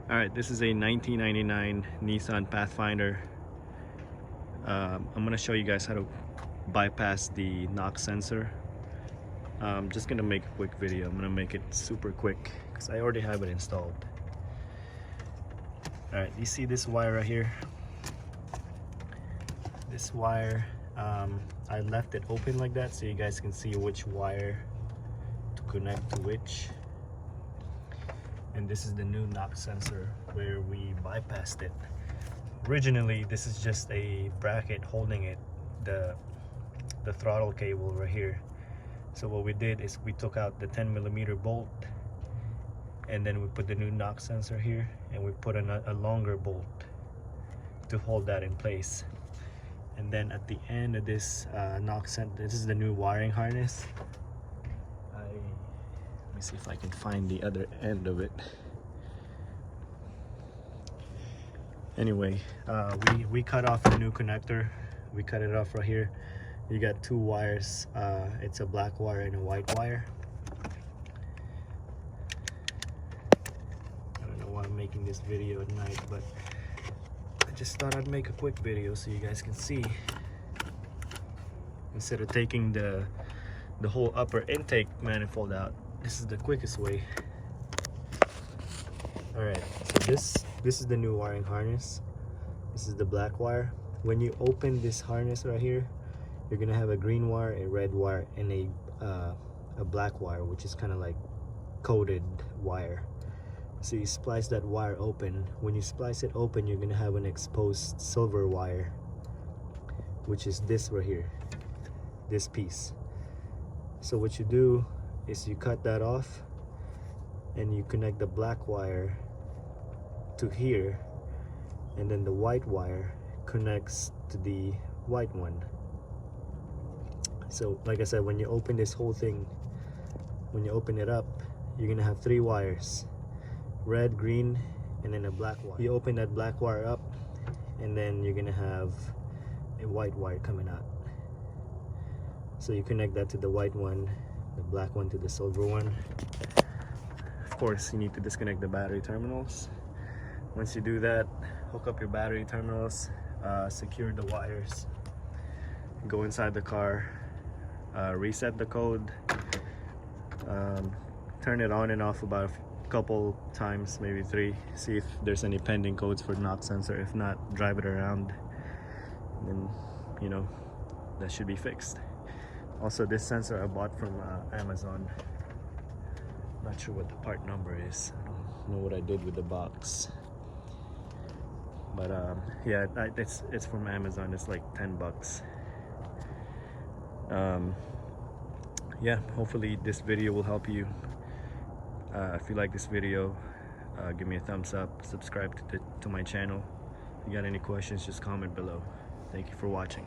Alright, this is a 1999 Nissan Pathfinder. I'm going to show you guys how to bypass the knock sensor. I'm just going to make a quick video. I'm going to make it super quick because I already have it installed. Alright, you see this wire right here? This wire, I left it open like that so you guys can see which wire to connect to which. And this is the new knock sensor where we bypassed it. Originally, this is just a bracket holding it, the throttle cable right here. So what we did is we took out the 10mm bolt, and then we put the new knock sensor here, and we put a longer bolt to hold that in place. And then at the end of this knock sensor, this is the new wiring harness. Let me see if I can find the other end of it. Anyway, we cut off the new connector. We cut it off right here. You got two wires. It's a black wire and a white wire. I don't know why I'm making this video at night, but I just thought I'd make a quick video so you guys can see. Instead of taking the whole upper intake manifold out, this is the quickest way. Alright, so this is the new wiring harness. This is the black wire. When you open this harness right here, you're gonna have a green wire, a red wire, and a black wire, which is kind of like coated wire. So you splice that wire open. When you splice it open, you're gonna have an exposed silver wire, which is this right here, this piece. So what you do is you cut that off and you connect the black wire to here, and then the white wire connects to the white one. So like I said, when you open this whole thing, when you open it up, you're gonna have three wires, red, green, and then a black wire. You open that black wire up, and then you're gonna have a white wire coming out. So you connect that to the white one, the black one to the silver one. Of course, you need to disconnect the battery terminals. Once you do that, hook up your battery terminals, secure the wires, go inside the car, reset the code, turn it on and off about a couple times, maybe 3, see if there's any pending codes for knock sensor. If not, drive it around, and then that should be fixed. Also, this sensor I bought from Amazon. Not sure what the part number is. I don't know what I did with the box. But yeah, it's from Amazon. It's like 10 bucks. Yeah, hopefully this video will help you. If you like this video, give me a thumbs up, subscribe to my channel. If you got any questions, just comment below. Thank you for watching.